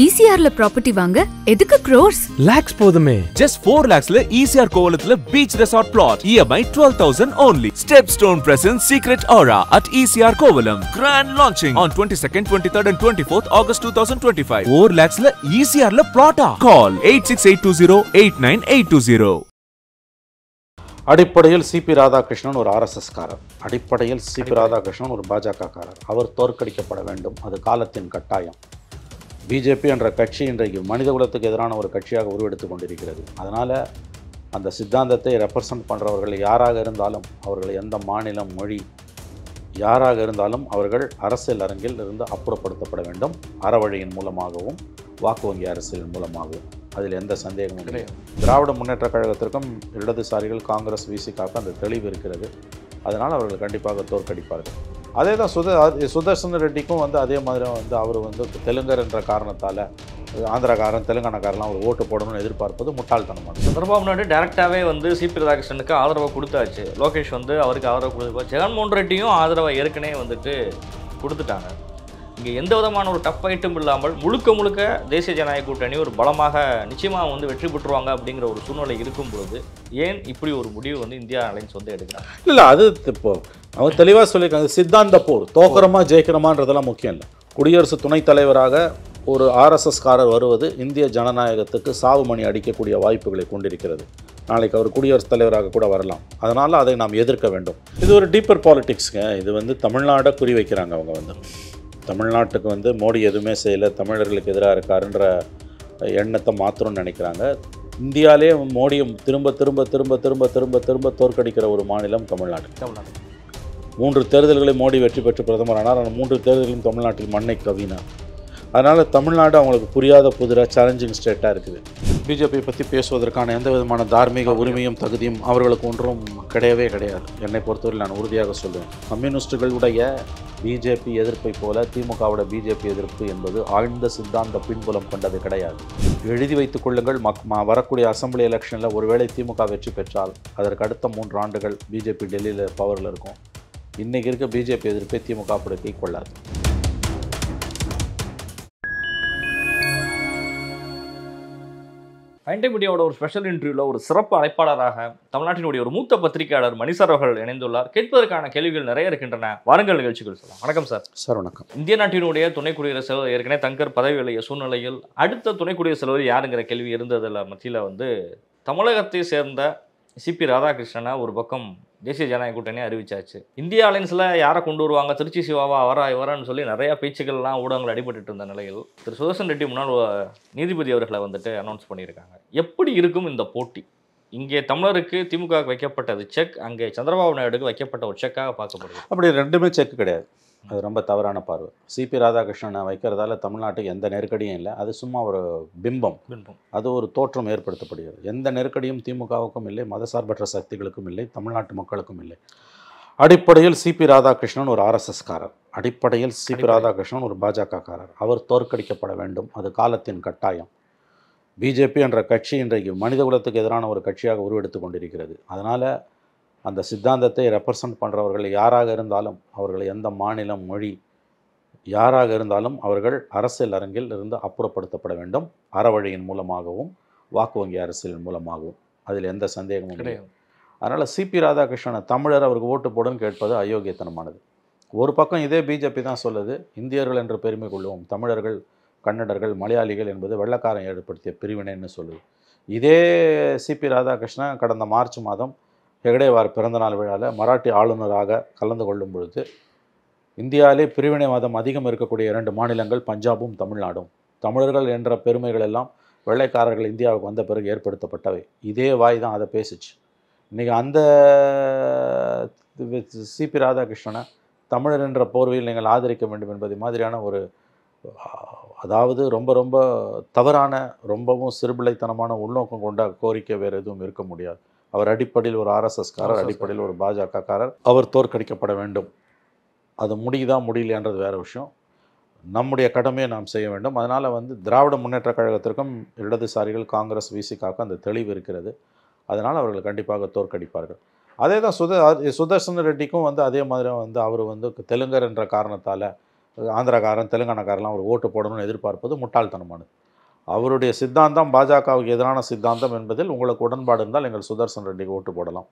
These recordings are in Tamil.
ECRல ப்ராப்பர்ட்டி வாங்க எதுக்கு crores? Lakhs போதுமே. Just 4 lakhsல ECR கோவலத்துல beach resort plot. EMI 12,000 only. Stepstone presents Secret Aura at ECR Kovalam. Grand launching on 22nd, 23rd and 24th August 2025. 4 lakhsல ECRல plot. Call 8682089820. அடிப்படையில் சிபி ராதாகிருஷ்ணன் ஒரு ஆர்எஸ்எஸ் காரர், அடிப்படையில் சிபி ராதாகிருஷ்ணன் ஒரு பாஜக காரர். அவர் தோற்கடிக்கப்பட வேண்டும், அது காலத்தின் கட்டாயம். பிஜேபி என்ற கட்சி இன்றைக்கு மனிதகுலத்துக்கு எதிரான ஒரு கட்சியாக உருவெடுத்து கொண்டிருக்கிறது. அதனால் அந்த சித்தாந்தத்தை ரெப்ரசன்ட் பண்ணுறவர்கள் யாராக இருந்தாலும், அவர்கள் எந்த மாநிலம், மொழி யாராக இருந்தாலும் அவர்கள் அரசியல் அரங்கில் இருந்து அப்புறப்படுத்தப்பட வேண்டும். அறவழியின் மூலமாகவும் வாக்கு வங்கி அரசியல் மூலமாகவும், அதில் எந்த சந்தேகமும் கிடையாது. திராவிட முன்னேற்ற கழகத்திற்கும் இடதுசாரிகள் காங்கிரஸ் விசிகாவுக்கு அந்த தெளிவு இருக்கிறது. அதனால் அவர்கள் கண்டிப்பாக தோற்கடிப்பார்கள். அதே தான் சுதர்சன ரெட்டிக்கும் அதே மாதிரி அவர் தெலுங்கர் என்ற காரணத்தால் ஆந்திராக்காரன் தெலுங்கானாக்காரெலாம் ஒரு ஓட்டு போடணும்னு எதிர்பார்ப்பது முட்டாள்தனமானது. சந்திரபாபு நாயுடு டேரெக்டாகவே சிபி ராதாகிருஷ்ணனுக்கு ஆதரவை கொடுத்தாச்சு. லோகேஷ் அவருக்கு ஆதரவு கொடுத்து, ஜெகன்மோகன் ரெட்டியும் ஆதரவை ஏற்கனவே கொடுத்துட்டாங்க. இங்கே எந்த விதமான ஒரு டஃப் ஃபைட்டும் இல்லாமல் முழுக்க முழுக்க தேசிய ஜனநாயக கூட்டணி ஒரு பலமாக நிச்சயமாக வெற்றி பெற்றுருவாங்க அப்படிங்கிற ஒரு சூழ்நிலை இருக்கும்பொழுது ஏன் இப்படி ஒரு முடிவு இந்தியா அலைன்ஸ் எடுக்கிறாங்க? இல்லை, அது இப்போ அவங்க தெளிவாக சொல்லியிருக்காங்க. சித்தாந்த போர் தோக்கிறமா ஜெயிக்கிறமான்றதெல்லாம் முக்கியம் இல்லை. குடியரசு துணைத் தலைவராக ஒரு ஆர்எஸ்எஸ் காரர் வருவது இந்திய ஜனநாயகத்துக்கு சாவு மணி அடிக்கக்கூடிய வாய்ப்புகளை கொண்டிருக்கிறது. நாளைக்கு அவர் குடியரசுத் தலைவராக கூட வரலாம். அதனால் அதை நாம் எதிர்க்க வேண்டும். இது ஒரு டீப்பர் பாலிட்டிக்ஸுங்க. இது தமிழ்நாடை குறி வைக்கிறாங்க. அவங்க தமிழ்நாட்டுக்கு மோடி எதுவுமே செய்யலை, தமிழர்களுக்கு எதிராக இருக்காருன்ற எண்ணத்தை மாத்திரம்னு நினைக்கிறாங்க. இந்தியாவிலே மோடியை திரும்ப திரும்ப திரும்ப திரும்ப திரும்ப திரும்ப தோற்கடிக்கிற ஒரு மாநிலம் தமிழ்நாடு. 3 தேர்தல்களை மோடி வெற்றி பெற்று பிரதமர் ஆனார். ஆனால் 3 தேர்தல்களும் தமிழ்நாட்டில் மண்ணை கவினார். அதனால் தமிழ்நாடு அவங்களுக்கு புரியாத புதிராக சேலஞ்சிங் ஸ்டேட்டாக இருக்குது. பிஜேபியை பற்றி பேசுவதற்கான எந்த விதமான தார்மீக உரிமையும் தகுதியும் அவர்களுக்கு ஒன்றும் கிடையவே கிடையாது. என்னை பொறுத்தவரை நான் உறுதியாக சொல்லுவேன். கம்யூனிஸ்டுகளுடைய பிஜேபி எதிர்ப்பை போல திமுகவோட பிஜேபி எதிர்ப்பு என்பது ஆழ்ந்த சித்தாந்த பின்புலம் கொண்டது கிடையாது. எழுதி வைத்துக் கொள்ளுங்கள், வரக்கூடிய அசம்பிளி எலெக்ஷனில் ஒருவேளை திமுக வெற்றி பெற்றால் அதற்கு அடுத்த 3 ஆண்டுகள் பிஜேபி டெல்லியில் பவரில் இருக்கும். இன்றைக்கி இருக்க பிஜேபி எதிர்ப்பை திமுக அப்படி கொள்ளாது. ஃபைன் டைம் மீடியாவோட ஒரு ஸ்பெஷல் இன்டர்வியூவில் ஒரு சிறப்பு அழைப்பாளராக தமிழ்நாட்டினுடைய ஒரு மூத்த பத்திரிகையாளர் மணிசார் அவர்கள் இணைந்துள்ளார். கேட்பதற்கான கேள்விகள் நிறைய இருக்கின்றன. வாருங்கள் நிகழ்ச்சிகள் சொல்லலாம். வணக்கம் சார். சார் வணக்கம். இந்திய நாட்டினுடைய துணை குடியரசு தலைவர் ஏற்கனவே தங்கர் பதவி விலகிய சூழ்நிலையில் அடுத்த துணை குடியரசுத் தலைவர் யாருங்கிற கேள்வி இருந்ததில் மத்தியில் தமிழகத்தை சேர்ந்த சிபி ராதாகிருஷ்ணனை ஒரு பக்கம் தேசிய ஜனநாயக கூட்டணி அறிவிச்சாச்சு. இந்தியா அலைன்ஸில் யாரை கொண்டு வருவாங்க, திருச்சி சிவாவா இவரான்னு சொல்லி நிறையா பேச்சுக்கள்லாம் ஊடகங்கள் அடிபட்டு இருந்த நிலையில் திரு சுதர்சன் ரெட்டி முன்னாள் நீதிபதி அவர்களை அனௌன்ஸ் பண்ணியிருக்காங்க. எப்படி இருக்கும் இந்த போட்டி? இங்கே தமிழருக்கு திமுக வைக்கப்பட்டது செக், அங்கே சந்திரபாபு நாயுடுக்கு வைக்கப்பட்ட ஒரு செக்காக பார்க்கப்படுது. அப்படி ரெண்டுமே செக் கிடையாது. அது ரொம்ப தவறான பார்வை. சிபி ராதாகிருஷ்ணனை வைக்கிறதால தமிழ்நாட்டுக்கு எந்த நெருக்கடியும் இல்லை. அது சும்மா ஒரு பிம்பம், அது ஒரு தோற்றம் ஏற்படுத்தப்படுகிறது. எந்த நெருக்கடியும் திமுகவுக்கும் இல்லை, மதசார்பற்ற சக்திகளுக்கும் இல்லை, தமிழ்நாட்டு மக்களுக்கும் இல்லை. அடிப்படையில் சிபி ராதாகிருஷ்ணன் ஒரு ஆர்எஸ்எஸ் காரர், அடிப்படையில் சிபி ராதாகிருஷ்ணன் ஒரு பாஜக காரர். அவர் தோற்கடிக்கப்பட வேண்டும், அது காலத்தின் கட்டாயம். பிஜேபி என்ற கட்சி இன்றைக்கு மனிதகுலத்துக்கு எதிரான ஒரு கட்சியாக உருவெடுத்து கொண்டிருக்கிறது. அதனால் அந்த சித்தாந்தத்தை ரெப்ரசன்ட் பண்ணுறவர்கள் யாராக இருந்தாலும், அவர்கள் எந்த மாநிலம், மொழி யாராக இருந்தாலும் அவர்கள் அரசியல் அரங்கில் இருந்து அப்புறப்படுத்தப்பட வேண்டும். அறவழியின் மூலமாகவும் வாக்கு வங்கி அரசியல் மூலமாகவும், அதில் எந்த சந்தேகமும் கிடையாது. அதனால் சிபி ராதாகிருஷ்ணனை தமிழர் அவருக்கு ஓட்டு போடுன்னு கேட்பது அயோக்கியத்தனமானது. ஒரு பக்கம் இதே பிஜேபி தான் சொல்லுது, இந்தியர்கள் என்று பெருமை கொள்வோம், தமிழர்கள், கன்னடர்கள், மலையாளிகள் என்பது வெள்ளக்காரன் ஏற்படுத்திய பிரிவினைன்னு சொல்லுது. இதே சிபி ராதாகிருஷ்ணன் கடந்த மார்ச் மாதம் ஹெகடேவார் பிறந்தநாள் விழாவில் மராட்டி ஆளுநராக கலந்து கொள்ளும் பொழுது இந்தியாவிலே பிரிவினைவாதம் அதிகம் இருக்கக்கூடிய 2 மாநிலங்கள் பஞ்சாபும் தமிழ்நாடும், தமிழர்கள் என்ற பெருமைகள் எல்லாம் வெள்ளைக்காரர்கள் இந்தியாவுக்கு வந்த பிறகு ஏற்படுத்தப்பட்டவை. இதே வாய் தான் அதை பேசிச்சு. இன்றைக்கி அந்த சிபி ராதாகிருஷ்ணனை தமிழர் என்ற போர்வையில் நீங்கள் ஆதரிக்க வேண்டும் என்பது மாதிரியான ஒரு, அதாவது ரொம்ப ரொம்ப தவறான, ரொம்பவும் சிறுபிள்ளைத்தனமான உள்நோக்கம் கொண்ட கோரிக்கை வேறு எதுவும் இருக்க முடியாது. அவர் அடிப்படையில் ஒரு ஆர்எஸ்எஸ் காரர், அடிப்படையில் ஒரு பாஜக காரர். அவர் தோற்கடிக்கப்பட வேண்டும். அது முடியலைன்றது வேறு விஷயம். நம்முடைய கடமையை நாம் செய்ய வேண்டும். அதனால் திராவிட முன்னேற்ற கழகத்திற்கும் இடதுசாரிகள் காங்கிரஸ் விசிகாவுக்கு அந்த தெளிவு இருக்கிறது. அதனால் அவர்கள் கண்டிப்பாக தோற்கடிப்பார்கள். அதே தான் சுதர்சன ரெட்டிக்கும் அதே மாதிரி அவர் தெலுங்கர் என்ற காரணத்தால் ஆந்திராக்காரன் தெலுங்கானாக்காரெல்லாம் ஒரு ஓட்டு போடணும்னு எதிர்பார்ப்பது முட்டாள்தனமானது. அவருடைய சித்தாந்தம் பாஜகவுக்கு எதிரான சித்தாந்தம் என்பதில் உங்களுக்கு உடன்பாடு இருந்தால் நீங்கள் சுதர்சன் ரெட்டிக்கு ஓட்டு போடலாம்,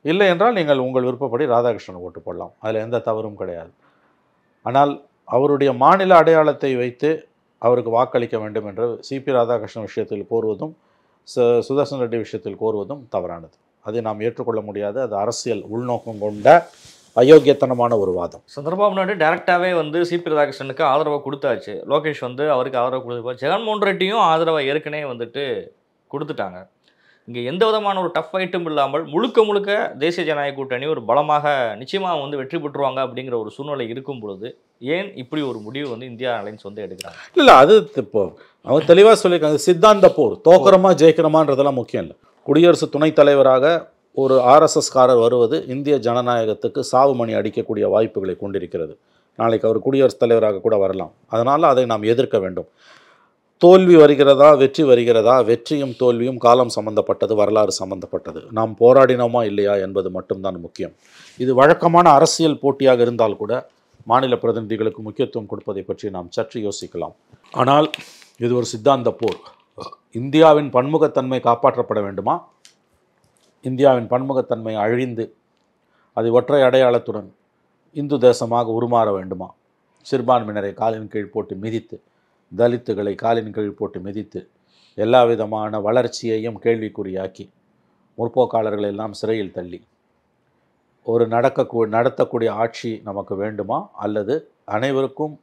இல்லை என்றால் நீங்கள் உங்கள் விருப்பப்படி ராதாகிருஷ்ணனுக்கு ஓட்டு போடலாம். அதில் எந்த தவறும் கிடையாது. ஆனால் அவருடைய மாநில அடையாளத்தை வைத்து அவருக்கு வாக்களிக்க வேண்டும் என்று சிபி ராதாகிருஷ்ணன் விஷயத்தில் கோருவதும் சுதர்சன் ரெட்டி விஷயத்தில் கோருவதும் தவறானது. அதை நாம் ஏற்றுக்கொள்ள முடியாது. அது அரசியல் உள்நோக்கம் கொண்ட அயோக்கியத்தனமான ஒரு வாதம். சந்திரபாபு நாயுடு டேரெக்டாகவே வந்து சிபி ராதாகிருஷ்ணனுக்கு ஆதரவை கொடுத்தாச்சு. லோகேஷ் வந்து அவருக்கு ஆதரவு கொடுத்து, ஜெகன்மோகன் ரெட்டியும் ஆதரவை ஏற்கனவே வந்துட்டு கொடுத்துட்டாங்க. இங்கே எந்த விதமான ஒரு டஃப் ஃபைட்டும் இல்லாமல் முழுக்க தேசிய ஜனநாயக கூட்டணி ஒரு பலமாக நிச்சயமாக வந்து வெற்றி பெற்றுருவாங்க அப்படிங்கிற ஒரு சூழ்நிலை இருக்கும் பொழுது ஏன் இப்படி ஒரு முடிவு வந்து இந்தியா அலைன்ஸ் வந்து எடுக்கிறாங்க? இல்லை, அது இப்போ அவங்க தெளிவாக சொல்லியிருக்காங்க. சித்தாந்த போர், தோக்கிறமா ஜெயிக்கிறோமான்றதெல்லாம் முக்கியம் இல்லை. குடியரசு துணைத் தலைவராக ஒரு ஆர்எஸ்எஸ்காரர் வருவது இந்திய ஜனநாயகத்துக்கு சாவு மணி அடிக்கக்கூடிய வாய்ப்புகளை கொண்டிருக்கிறது. நாளைக்கு அவர் குடியரசுத் தலைவராக கூட வரலாம். அதனால் அதை நாம் எதிர்க்க வேண்டும். தோல்வி வருகிறதா வெற்றி வருகிறதா, வெற்றியும் தோல்வியும் காலம் சம்பந்தப்பட்டது, வரலாறு சம்பந்தப்பட்டது. நாம் போராடினோமா இல்லையா என்பது மட்டும்தான் முக்கியம். இது வழக்கமான அரசியல் போட்டியாக இருந்தால் கூட மாநில பிரதிநிதிகளுக்கு முக்கியத்துவம் கொடுப்பதை பற்றி நாம் சற்று யோசிக்கலாம். ஆனால் இது ஒரு சித்தாந்த போர். இந்தியாவின் பன்முகத்தன்மை காப்பாற்றப்பட வேண்டுமா, இந்தியாவின் பன்முகத்தன்மை அழிந்து அது ஒற்றை அடையாளத்துடன் இந்து தேசமாக உருமாற வேண்டுமா, சிறுபான்மையினரை காலின் கீழ் போட்டு மிதித்து, தலித்துகளை காலின் கீழ் போட்டு மிதித்து, எல்லா விதமான வளர்ச்சியையும் கேள்விக்குறியாக்கி, முற்போக்காளர்கள் எல்லாம் சிறையில் தள்ளி ஒரு நடத்தக்கூடிய ஆட்சி நமக்கு வேண்டுமா, அல்லது அனைவருக்கும்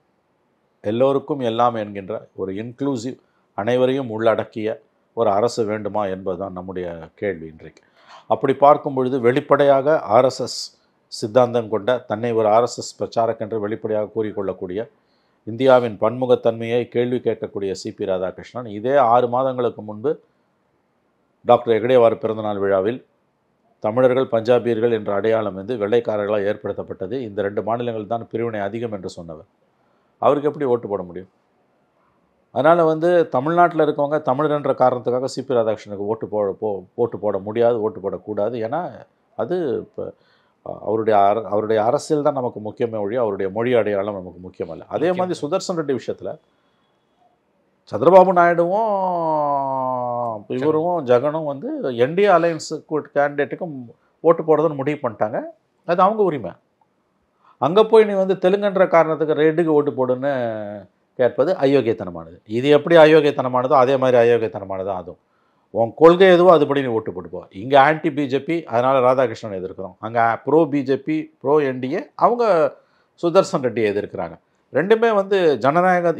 எல்லோருக்கும் எல்லாம் என்கின்ற ஒரு இன்க்ளூசிவ், அனைவரையும் உள்ளடக்கிய ஒரு அரசு வேண்டுமா என்பதுதான் நம்முடைய கேள்வி இன்றைக்கு. அப்படி பார்க்கும் பொழுது வெளிப்படையாக ஆர்எஸ்எஸ் சித்தாந்தம் கொண்ட, தன்னை ஒரு ஆர்எஸ்எஸ் பிரச்சாரக் என்று வெளிப்படையாக கூறிக்கொள்ளக்கூடிய, இந்தியாவின் பன்முகத்தன்மையை கேள்வி கேட்கக்கூடிய சிபி ராதாகிருஷ்ணன் இதே 6 மாதங்களுக்கு முன்பு டாக்டர் ஹெக்டேவார் பிறந்தநாள் விழாவில் தமிழர்கள் பஞ்சாபியர்கள் என்ற அடையாளம் வந்து வெள்ளைக்காரர்களால் ஏற்படுத்தப்பட்டது, இந்த 2 மாநிலங்கள் தான் பிரிவினை அதிகம் என்று சொன்னவர். அவருக்கு எப்படி ஓட்டு போட முடியும்? அதனால் வந்து தமிழ்நாட்டில் இருக்கவங்க தமிழர் என்ற காரணத்துக்காக சிபி ராதாகிருஷ்ணனுக்கு ஓட்டு போட முடியாது, ஓட்டு போடக்கூடாது. ஏன்னா அது இப்போ அவருடைய அரசியல் தான் நமக்கு முக்கியமே ஒழிய அவருடைய மொழி அடையாளம் நமக்கு முக்கியமல்ல. அதே மாதிரி சுதர்சன் ரெட்டி விஷயத்தில் சந்திரபாபு நாயுடுவும் இவரும் ஜெகனும் வந்து என்டிஏ அலையன்ஸ் கேண்டிடேட்டுக்கும் ஓட்டு போடுறதுன்னு முடிவு பண்ணிட்டாங்க. அது அவங்க உரிமை. அங்கே போய் நீ வந்து தெலுங்குன்ற காரணத்துக்கு ரெட்டுக்கு ஓட்டு போடுன்னு கேட்பது அயோக்கியத்தனமானது. இது எப்படி அயோக்கியத்தனமானதோ அதே மாதிரி அயோக்கியத்தனமானது அதுவும். உன் கொள்கை எதுவோ அதுபடி நீ ஓட்டு போட்டுப்போம். இங்கே ஆன்டி பிஜேபி, அதனால் ராதாகிருஷ்ணன் எதிர்க்கிறோம். அங்கே ப்ரோ பிஜேபி, ப்ரோ என்டிஏ, அவங்க சுதர்சன் ரெட்டியை எதிர்க்கிறாங்க. ரெண்டுமே வந்து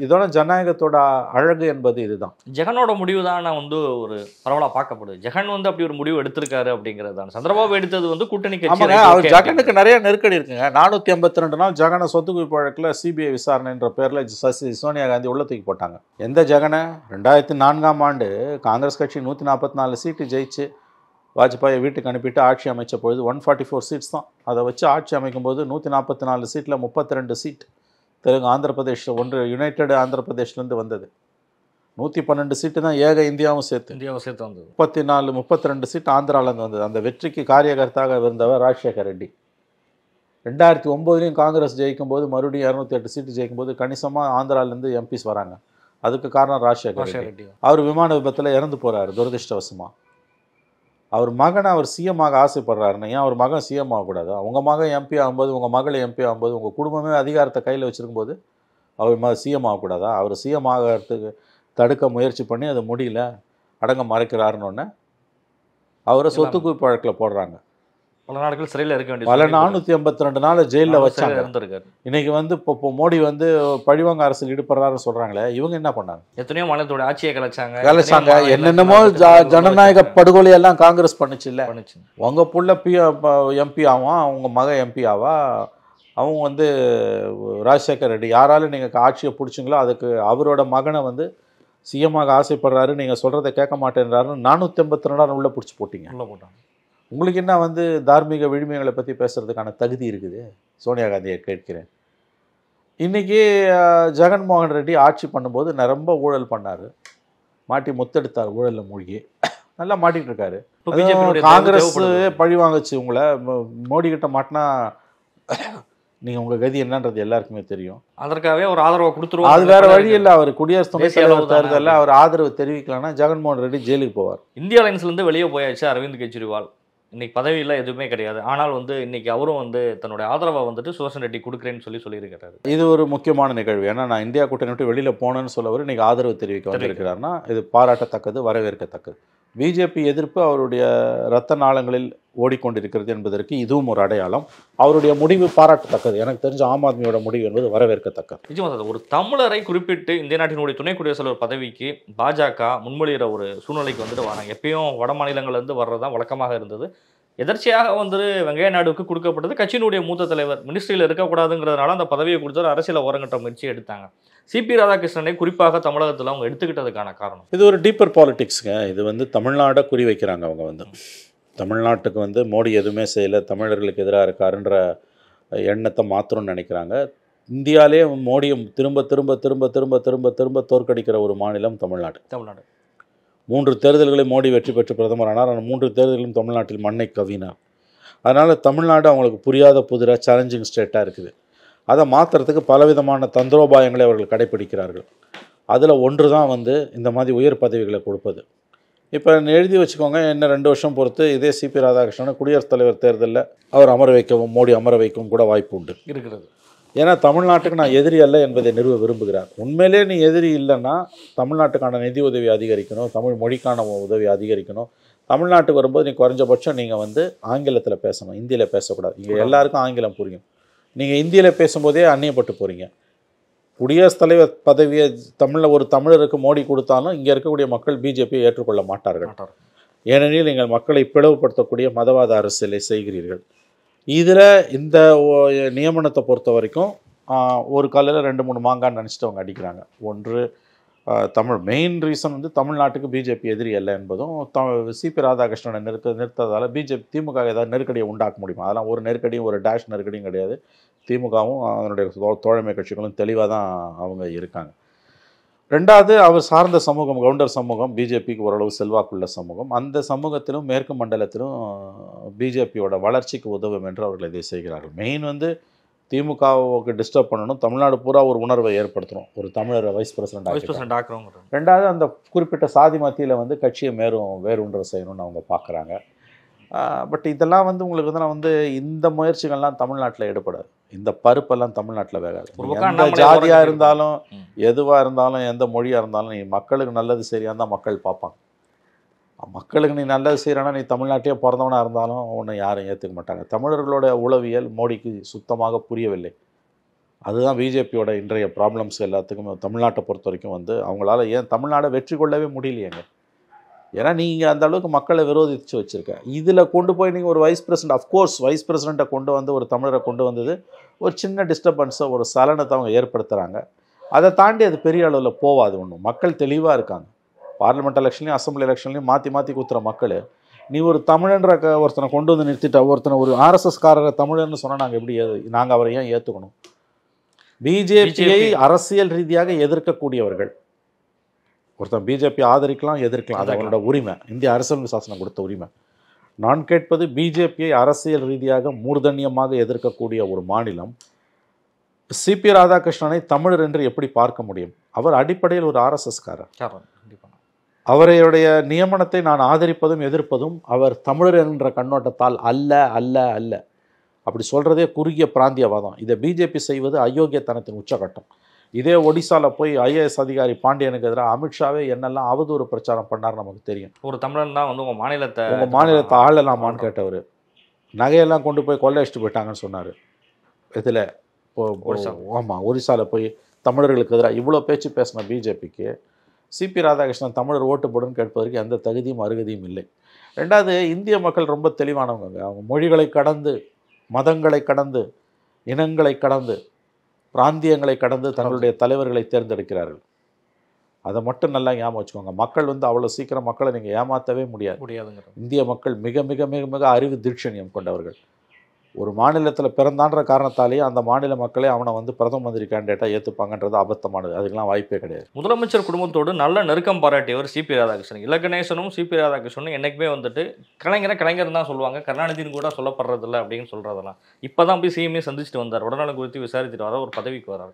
இதோட ஜனநாயகத்தோட அழகு என்பது இதுதான். ஜெகனோட முடிவு தான் வந்து ஒரு பரவலாக பார்க்கப்படுது. ஜெகன் வந்து அப்படி ஒரு முடிவு எடுத்திருக்காரு அப்படிங்கிறது தான். சந்திரபாபு எடுத்தது வந்து கூட்டணி கட்சி. அவர் ஜெகனுக்கு நிறைய நெருக்கடி இருக்குங்க. 482 நாள் ஜெகனை சொத்து குவிப்பு வழக்கில் சிபிஐ விசாரணைன்ற பேரில் சோனியா காந்தி உள்ள தூக்கி போட்டாங்க. எந்த ஜெகனை 2004ஆம் ஆண்டு காங்கிரஸ் கட்சி 144 சீட்டு ஜெயிச்சு வாஜ்பாயை வீட்டுக்கு அனுப்பிட்டு ஆட்சி அமைச்ச பொழுது 144 சீட்ஸ் தான். அதை வச்சு ஆட்சி அமைக்கும் போது 144 சீட்டில் 32 சீட் தெலுங்கு ஆந்திர பிரதேஷ் யுனைடெட் ஆந்திர பிரதேஷ்லேருந்து வந்தது. 112 சீட்டு தான் ஏக இந்தியாவும் சேர்த்து வந்தது. 32 சீட் ஆந்திராவிலேருந்து வந்தது. அந்த வெற்றிக்கு காரியகர்த்தாக இருந்தவர் ராஜசேகர் ரெட்டி. 2009 காங்கிரஸ் ஜெயிக்கும் போது மறுபடியும் 208 சீட்டு ஜெயிக்கும் போது கணிசமாக ஆந்திராவிலேருந்து எம்பிஸ் வராங்க. அதுக்கு காரணம் ராஜசேகர் ரெட்டி. அவர் விமான விபத்தில் இறந்து போகிறார் துரதிருஷ்டவசமாக. அவர் மகனை அவர் சிஎம் ஆக ஆசைப்படுறாருன்னு ஏன் அவர் மகன் சிஎம் ஆகக்கூடாது? உங்கள் மகன் எம்பி ஆகும்போது, உங்கள் மகளை எம்பி ஆகும்போது, உங்கள் குடும்பமே அதிகாரத்தை கையில் வச்சுருக்கும்போது அவர் சிஎம் ஆகக்கூடாதா? அவர் சிஎம் ஆகிறதுக்கு தடுக்க முயற்சி பண்ணி அது முடியல, அடங்க மறைக்கிறாருன்னு அவரை சொத்து குவிப்பு வழக்கில் போடுறாங்க. பல நாட்கள் சிறையில் இருக்க வேண்டிய, பல 482 நாள் ஜெயிலில் வச்சாங்க. இன்னைக்கு வந்து இப்போ மோடி வந்து பழிவாங்க அரசியல் ஈடுபடுறாருன்னு சொல்கிறாங்களே, இவங்க என்ன பண்ணாங்க? எத்தனையோ மாநிலத்தோட ஆட்சியை கலைச்சாங்க. என்னென்னமோ ஜனநாயக படுகொலையெல்லாம் காங்கிரஸ் பண்ணுச்சு இல்லை? உங்கள் புள்ள எம்பி ஆவா, அவங்க மக எம்பி ஆவா, அவங்க வந்து ராஜசேகர் ரெட்டி. யாராலும் நீங்கள் ஆட்சியை பிடிச்சிங்களோ அதுக்கு அவரோட மகனை வந்து சிஎம்மாக ஆசைப்படுறாரு, நீங்கள் சொல்கிறத கேட்க மாட்டேன்றாருன்னு 482 நாள் உள்ளே பிடிச்சி போட்டிங்க. உள்ளே போட்டாங்க. உங்களுக்கு என்ன வந்து தார்மீக விழுமைகளை பற்றி பேசுகிறதுக்கான தகுதி இருக்குது? சோனியா காந்தியை கேட்கிறேன். இன்றைக்கி ஜெகன்மோகன் ரெட்டி ஆட்சி பண்ணும்போது ரொம்ப ஊழல் பண்ணார், மாட்டி முத்தெடுத்தார், ஊழலில் மூழ்கி நல்லா மாட்டிகிட்டு இருக்காரு. காங்கிரஸ் பழி வாங்குச்சு உங்களை. மோடி கிட்ட மாட்டினா நீங்கள் உங்கள் கதி என்னன்றது எல்லாருக்குமே தெரியும். அதற்காகவே ஒரு ஆதரவை கொடுத்துருவோம். அது வேற வழி இல்லை. அவர் குடியரசுத் துணைத் தலைவர் தேர்தலில் அவர் ஆதரவு தெரிவிக்கலன்னா ஜெகன்மோகன் ரெட்டி ஜெயிலுக்கு போவார். இந்திய அலைன்ஸ்லேருந்து வெளியே போயாச்சு அரவிந்த் கெஜ்ரிவால். இன்னைக்கு பதவியில் எதுவுமே கிடையாது. ஆனால் இன்னைக்கு அவரும் தன்னுடைய ஆதரவை சுதர்சன் ரெட்டி கொடுக்குறேன்னு சொல்லியிருக்கிறாரு. இது ஒரு முக்கியமான நிகழ்வு. ஏன்னா நான் இந்தியா கூட்டணி விட்டு வெளியில் போனேன்னு சொல்லவர் இன்னைக்கு ஆதரவு தெரிவிக்க வந்திருக்கிறாருன்னா இது பாராட்டத்தக்கது, வரவேற்கத்தக்கது. பிஜேபி எதிர்ப்பு அவருடைய இரத்த நாளங்களில் ஓடிக்கொண்டிருக்கிறது என்பதற்கு இதுவும் ஒரு அடையாளம். அவருடைய முடிவு பாராட்டத்தக்கது. எனக்கு தெரிஞ்ச ஆம் ஆத்மியோட முடிவு என்பது வரவேற்கத்தக்கது. நிச்சயமாக ஒரு தமிழரை குறிப்பிட்டு இந்திய நாட்டினுடைய துணை குடியரசுத் தலைவர் பதவிக்கு பாஜக முன்மொழிகிற ஒரு சூழ்நிலைக்கு வராங்க. எப்பயும் வட மாநிலங்கள்லேருந்து வர்றதுதான் வழக்கமாக இருந்தது. எதர்ச்சியாக வெங்கையா நாயுடுவுக்கு கொடுக்கப்பட்டது. கட்சியினுடைய மூத்த தலைவர் மினிஸ்ட்ரியில் இருக்கக்கூடாதுங்கிறதுனால அந்த பதவியை கொடுத்து அரசியல் ஓரங்கட்ட முயற்சி எடுத்தாங்க. சிபி ராதாகிருஷ்ணனை குறிப்பாக தமிழகத்தில் அவங்க எடுத்துக்கிட்டதுக்கான காரணம் இது ஒரு டீப்பர் பாலிடிக்ஸுங்க. இது தமிழ்நாடை குறி வைக்கிறாங்க. அவங்க தமிழ்நாட்டுக்கு மோடி எதுவுமே செய்யலை, தமிழர்களுக்கு எதிராக இருக்காருன்ற எண்ணத்தை மாத்திரம்னு நினைக்கிறாங்க. இந்தியாவிலே மோடியை திரும்ப திரும்ப திரும்ப திரும்ப திரும்ப திரும்ப தோற்கடிக்கிற ஒரு மாநிலம் தமிழ்நாடு. 3 தேர்தல்களை மோடி வெற்றி பெற்று பிரதமர் ஆனால் 3 தேர்தல்களும் தமிழ்நாட்டில் மண்ணை கவினார். அதனால் தமிழ்நாடு அவங்களுக்கு புரியாத புதிராக சேலஞ்சிங் ஸ்டேட்டாக இருக்குது. அதை மாற்றுறதுக்கு பலவிதமான தந்திரோபாயங்களை அவர்கள் கடைப்பிடிக்கிறார்கள். அதில் ஒன்று தான் இந்த மாதிரி உயர் பதவிகளை கொடுப்பது. இப்போ எழுதி வச்சுக்கோங்க, என்ன 2 வருஷம் பொறுத்து இதே சிபி ராதாகிருஷ்ணனை குடியரசுத் தலைவர் தேர்தலில் அவர் அமர வைக்கவும் மோடி அமர வைக்கவும் கூட வாய்ப்பு உண்டு இருக்கிறது. ஏன்னா தமிழ்நாட்டுக்கு நான் எதிரி அல்ல என்பதை நிறுவ விரும்புகிறார். உண்மையிலே நீ எதிரி இல்லைன்னா தமிழ்நாட்டுக்கான நிதி உதவி அதிகரிக்கணும், தமிழ் மொழிக்கான உதவி அதிகரிக்கணும். தமிழ்நாட்டுக்கு வரும்போது நீ குறைஞ்சபட்சம் நீங்கள் ஆங்கிலத்தில் பேசணும், இந்தியில் பேசக்கூடாது. இங்கே எல்லாருக்கும் ஆங்கிலம் புரியும். நீங்கள் இந்தியில் பேசும்போதே அந்நியப்பட்டு போகிறீங்க. குடியரசுத் தலைவர் பதவியை ஒரு தமிழருக்கு மோடி கொடுத்தாலும் இங்கே இருக்கக்கூடிய மக்கள் பிஜேபியை ஏற்றுக்கொள்ள மாட்டார்கள். ஏனெனில் நீங்கள் மக்களை பிளவுபடுத்தக்கூடிய மதவாத அரசியலை செய்கிறீர்கள். இதில் இந்த நியமனத்தை பொறுத்த வரைக்கும் ஒரு காலையில் 2-3 மாங்கான்னு நினச்சிட்டு அவங்க அடிக்கிறாங்க. ஒன்று மெயின் ரீசன் தமிழ்நாட்டுக்கு பிஜேபி எதிரி அல்ல என்பதும் சிபி ராதாகிருஷ்ணனை நிறுத்ததால் திமுக ஏதாவது நெருக்கடியை உண்டாக்க முடியுமா? அதெல்லாம் ஒரு நெருக்கடியும் ஒரு டேஷ் நெருக்கடியும் கிடையாது. திமுகவும் அதனுடைய தோழமை கட்சிகளும் தெளிவாக தான் அவங்க இருக்காங்க. 2வது அவர் சார்ந்த சமூகம் கவுண்டர் சமூகம் பிஜேபிக்கு ஓரளவு செல்வாக்குள்ள சமூகம். அந்த சமூகத்திலும் மேற்கு மண்டலத்திலும் பிஜேபியோட வளர்ச்சிக்கு உதவும் என்று அவர்கள் இதை செய்கிறார்கள். மெயின் திமுகவுக்கு டிஸ்டர்ப் பண்ணணும், தமிழ்நாடு பூரா ஒரு உணர்வை ஏற்படுத்தணும், ஒரு தமிழரை வைஸ் பிரசிடென்ட் ஆக்குறோம். 2வது அந்த குறிப்பிட்ட சாதி மத்தியில் கட்சியை வேறுன்ற செய்யணும்னு அவங்க பார்க்குறாங்க. பட் இதெல்லாம் உங்களுக்கு இந்த முயற்சிகள்லாம் தமிழ்நாட்டில் ஈடுபடாது. இந்த பருப்பெல்லாம் தமிழ்நாட்டில் வேகாது. எந்த ஜாதியாக இருந்தாலும் எதுவாக இருந்தாலும் எந்த மொழியாக இருந்தாலும் நீ மக்களுக்கு நல்லது சரியாக இருந்தால் மக்கள் பார்ப்பாங்க. மக்களுக்கு நீ நல்லது செய்கிறனா நீ தமிழ்நாட்டையே பிறந்தவனாக இருந்தாலும் ஒன்று யாரும் ஏற்றுக்க மாட்டாங்க. தமிழர்களோட உளவியல் மோடிக்கு சுத்தமாக புரியவில்லை. அதுதான் பிஜேபியோட இன்றைய ப்ராப்ளம்ஸ் எல்லாத்துக்குமே. தமிழ்நாட்டை பொறுத்த வரைக்கும் அவங்களால ஏன் தமிழ்நாடை வெற்றி கொள்ளவே முடியலையேங்க. ஏன்னா நீங்கள் அந்த அளவுக்கு மக்களை விரோதித்து வச்சுருக்க. இதில் கொண்டு போய் நீங்கள் ஒரு வைஸ் பிரசிடென்ட், அஃப்கோர்ஸ் வைஸ் பிரசிடெண்ட்டை கொண்டு ஒரு தமிழரை கொண்டு வந்தது ஒரு சின்ன டிஸ்டர்பன்ஸை ஒரு சலனத்தை அவங்க ஏற்படுத்துகிறாங்க. அதை தாண்டி அது பெரிய அளவில் போகாது. ஒன்றும் மக்கள் தெளிவாக இருக்காங்க. பார்லிமெண்ட் எலெக்ஷன்லையும் அசம்பிளி எலெக்ஷன்லையும் மாற்றி குத்துற மக்கள் நீ ஒரு தமிழன்ற ஒருத்தனை கொண்டு நிறுத்திட்ட, ஒருத்தனை ஒரு ஆர்எஸ்எஸ்காரரை தமிழன்னு சொன்னால் நாங்கள் அவரை ஏன் ஏற்றுக்கணும்? பிஜேபியை அரசியல் ரீதியாக எதிர்க்கக்கூடியவர்கள் ஒருத்தன் பிஜேபி ஆதரிக்கலாம், எதிர்க்கலாம், அது அவங்களோட உரிமை, இந்திய அரசியல் சாசனம் கொடுத்த உரிமை. நான் கேட்பது பிஜேபியை அரசியல் ரீதியாக மூர்தன்யமாக எதிர்க்கக்கூடிய ஒரு மாநிலம் சிபி ராதாகிருஷ்ணனை தமிழர் என்று எப்படி பார்க்க முடியும்? அவர் அடிப்படையில் ஒரு ஆர்எஸ்எஸ்காரர். அவருடைய நியமனத்தை நான் ஆதரிப்பதும் எதிர்ப்பதும் அவர் தமிழர் என்ற கண்ணோட்டத்தால் அல்ல அல்ல அல்ல. அப்படி சொல்கிறதே குறுகிய பிராந்தியவாதம். இதை பிஜேபி செய்வது அயோக்கியத்தனத்தின் உச்சகட்டம். இதே ஒடிசாவில் போய் ஐஏஎஸ் அதிகாரி பாண்டியனுக்கு எதிராக அமித்ஷாவே என்னெல்லாம் அவதூறு பிரச்சாரம் பண்ணார் நமக்கு தெரியும். ஒரு தமிழன் தான் உங்கள் மாநிலத்தை ஆளலாமான்னு கேட்டவர், நகையெல்லாம் கொண்டு போய் கொள்ளையடிச்சிட்டு போயிட்டாங்கன்னு சொன்னார். இதில் ஆமாம், ஒரிசாவில் போய் தமிழர்களுக்கு எதிராக இவ்வளோ பேச்சு பேசின பிஜேபிக்கு சிபி ராதாகிருஷ்ணன் தமிழர் ஓட்டு போடுன்னு கேட்பதற்கு எந்த தகுதியும் அருகதியும் இல்லை. 2வது இந்திய மக்கள் ரொம்ப தெளிவானவங்க. அவங்க மொழிகளை கடந்து, மதங்களை கடந்து, இனங்களை கடந்து, பிராந்தியங்களை கடந்து தங்களுடைய தலைவர்களை தேர்ந்தெடுக்கிறார்கள். அதை மட்டும் நல்லா ஞாபகம் வச்சுக்கோங்க. மக்கள் அவ்வளோ சீக்கிரம் மக்களை நீங்கள் ஏமாற்றவே முடியாதுங்க. இந்திய மக்கள் மிக மிக மிக மிக அறிவு தீட்சணியம் கொண்டவர்கள். ஒரு மாநிலத்தில் பிறந்தான்ற காரணத்தாலேயே அந்த மாநில மக்களே அவனை வந்து பிரதம மந்திரி கேண்டிடேட்டாக ஏற்றுப்பாங்கன்றது அபத்தமானது. அதுக்கெல்லாம் வாய்ப்பே கிடையாது. முதலமைச்சர் குடும்பத்தோடு நல்ல நெருக்கம் பாராட்டியவர் சிபி ராதாகிருஷ்ணன். இலகணேசனும் சிபி ராதாகிருஷ்ணனும் என்னைக்குமே வந்துட்டு கலைஞர் தான் சொல்லுவாங்க, கருணாநிதினு கூட சொல்லப்படுறதில்ல அப்படின்னு சொல்கிறதெல்லாம். இப்போ தான் போய் சிஎம்ஏ சந்திச்சுட்டு வந்தார், உடல்நலம் குறித்து விசாரிச்சுட்டு வர ஒரு பதவிக்கு வரார்.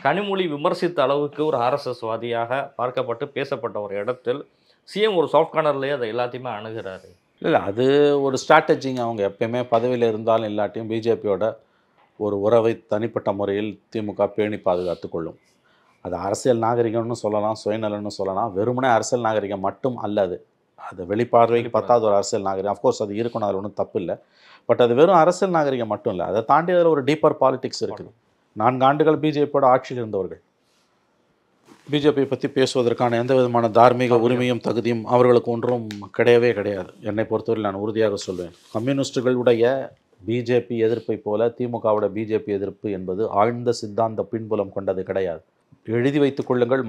கனிமொழி விமர்சித்த அளவுக்கு ஒரு ஆர்எஸ்எஸ் வாதியாக பார்க்கப்பட்டு பேசப்பட்ட ஒரு இடத்தில் சிஎம் ஒரு சாஃப்ட் கார்னர்லேயே அதை எல்லாத்தையுமே அணுகிறாரு. இல்லை, அது ஒரு ஸ்ட்ராட்டஜிங்க. அவங்க எப்பயுமே பதவியில் இருந்தாலும் இல்லாட்டியும் பிஜேபியோட ஒரு உறவை தனிப்பட்ட முறையில் திமுக பேணி பாதுகாத்து கொள்ளும். அது அரசியல் நாகரிகம்னு சொல்லலாம், சுயநலன்னு சொல்லலாம். வெறுமனே அரசியல் நாகரிகம் மட்டும் அல்லது அது வெளிப்பார்வைக்கு பத்தாவது ஒரு அரசியல் நாகரிகம். அஃப்கோர்ஸ் அது இருக்கணும், அதில் ஒன்றும் தப்பு இல்லை. பட் அது வெறும் அரசியல் நாகரிகம் மட்டும் இல்லை, அதை தாண்டி அதில் ஒரு டீப்பர் பாலிடிக்ஸ் இருக்குது. 4 ஆண்டுகள் பிஜேபியோட ஆட்சியில் இருந்தவர்கள். பிஜேபியை பற்றி பேசுவதற்கான எந்த விதமான தார்மீக உரிமையும் தகுதியும் அவர்களுக்கு ஒன்றும் கிடையவே கிடையாது. என்னை பொறுத்தவரை நான் உறுதியாக சொல்வேன், கம்யூனிஸ்டுகளுடைய பிஜேபி எதிர்ப்பை போல திமுகவோட பிஜேபி எதிர்ப்பு என்பது ஆழ்ந்த சித்தாந்த பின்புலம் கொண்டது கிடையாது. எழுதி வைத்துக் கொள்ளுங்கள்,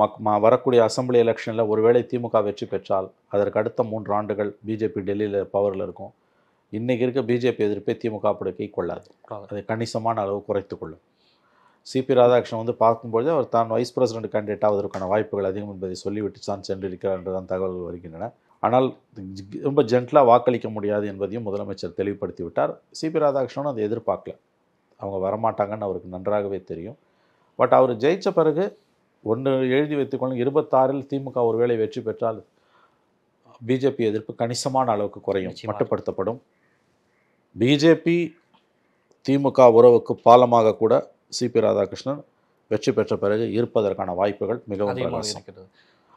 வரக்கூடிய அசம்பிளி எலெக்ஷனில் ஒருவேளை திமுக வெற்றி பெற்றால் அதற்கு அடுத்த 3 ஆண்டுகள் பிஜேபி டெல்லியில் பவரில் இருக்கும். இன்றைக்கி இருக்க பிஜேபி எதிர்ப்பை திமுக படுக்கை கொள்ளாது, அதை கணிசமான அளவு குறைத்து கொள்ளும். சிபி ராதாகிருஷ்ணன் வந்து பார்க்கும்பொழுது அவர் தான் வைஸ் பிரசிடென்ட் கேண்டிடேட் ஆவதற்கான வாய்ப்புகள் அதிகம் என்பதை சொல்லிவிட்டு தான் சென்றிருக்கிறார் என்றுதான் தகவல்கள் வருகின்றன. ஆனால் ரொம்ப ஜென்டலாக வாக்களிக்க முடியாது என்பதையும் முதலமைச்சர் தெளிவுபடுத்தி விட்டார். சிபி ராதாகிருஷ்ணனும் அதை எதிர்பார்க்கல, அவங்க வரமாட்டாங்கன்னு அவருக்கு நன்றாகவே தெரியும். பட் அவர் ஜெயித்த பிறகு ஒன்று எழுதி வைத்துக்கொள்ளும், 26இல் திமுக ஒருவேளை வெற்றி பெற்றால் பிஜேபி எதிர்ப்பு கணிசமான அளவுக்கு குறையும், மட்டுப்படுத்தப்படும். பிஜேபி திமுக உறவுக்கு பாலமாக கூட சிபி ராதாகிருஷ்ணன் வெற்றி பெற்ற பிறகு இருப்பதற்கான வாய்ப்புகள் மிகவும் இருக்கிறது.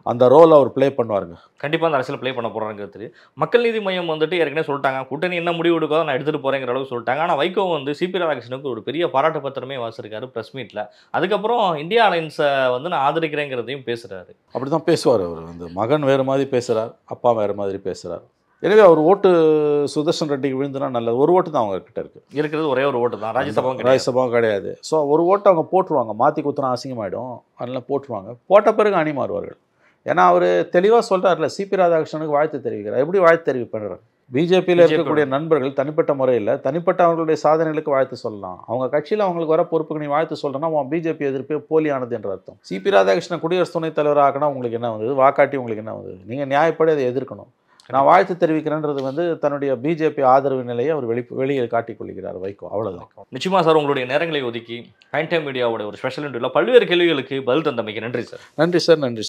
அந்த ரோல் அவர் ப்ளே பண்ணுவாருங்க, கண்டிப்பாக அந்த அரசியல் ப்ளே பண்ண போகிறாங்கிறது தெரியும். மக்கள் நீதி மையம் வந்துட்டு ஏற்கனவே சொல்லிட்டாங்க, கூட்டணி என்ன முடிவு எடுக்கோ நான் எடுத்துகிட்டு போகிறேங்கிற அளவுக்கு சொல்லிட்டாங்க. ஆனால் வைகோ வந்து சிபி ராதாகிருஷ்ணனுக்கு ஒரு பெரிய பாராட்டு பத்திரமே வாசிருக்காரு ப்ரெஸ் மீட்டில். அதுக்கப்புறம் இந்தியா அலையன்ஸை வந்து நான் ஆதரிக்கிறேங்கிறதையும் பேசுகிறாரு. அப்படி தான் பேசுவார் அவர். வந்து மகன் வேறு மாதிரி பேசுகிறார், அப்பா வேறு மாதிரி பேசுகிறார். எனவே அவர் ஓட்டு சுதர்ஷன் ரெட்டிக்கு விழுந்துனா நல்லது. ஒரு ஓட்டு தான் அவங்க கிட்ட இருக்கிறது, ஒரே ஒரு ஓட்டு தான், ராஜ்யசபாவும் கிடையாது. ஸோ ஒரு ஓட்டு அவங்க போட்டுருவாங்க, மாற்றி குத்துனா அசிங்கமாயிடும், அதெல்லாம் போட்டுருவாங்க. போட்ட பிறகு அணி மாறுவார்கள். ஏன்னா அவர் தெளிவாக சொல்கிறார்ல, சிபி ராதாகிருஷ்ணனுக்கு வாழ்த்து தெரிவிக்கிறார். எப்படி வாழ்த்து தெரிவிப்பார்? பிஜேபியில் இருக்கக்கூடிய நண்பர்கள் தனிப்பட்ட முறையில் தனிப்பட்ட அவர்களுடைய சாதனைகளுக்கு வாழ்த்து சொல்லலாம். அவங்க கட்சியில் அவங்களுக்கு வர பொறுப்புக்கு நீ வாழ்த்து சொல்கிறேன்னா அவன் பிஜேபி எதிர்ப்பே போலியானது என்ற அர்த்தம். சிபி ராதாகிருஷ்ணன் குடியரசு துணைத் தலைவர் ஆக்கினா உங்களுக்கு என்ன வந்தது? வாக்காட்டி உங்களுக்கு என்ன வந்தது? நீங்கள் நியாயப்படி அதை எதிர்க்கணும். நான் வாழ்த்து தெரிவிக்கிறேன்றது வந்து தன்னுடைய பிஜேபி ஆதரவு நிலையை அவர் வெளியே காட்டிக் கொள்கிறார் வைகோ, அவ்வளோதான். நிச்சயமா சார், உங்களுடைய நேரங்களை ஒதுக்கி டைம் மீடியாவோட ஒரு ஸ்பெஷல் இன்டர்வியூல பல்வேறு கேள்விகளுக்கு பதில் தந்தமைக்கு நன்றி சார். நன்றி சார், நன்றி.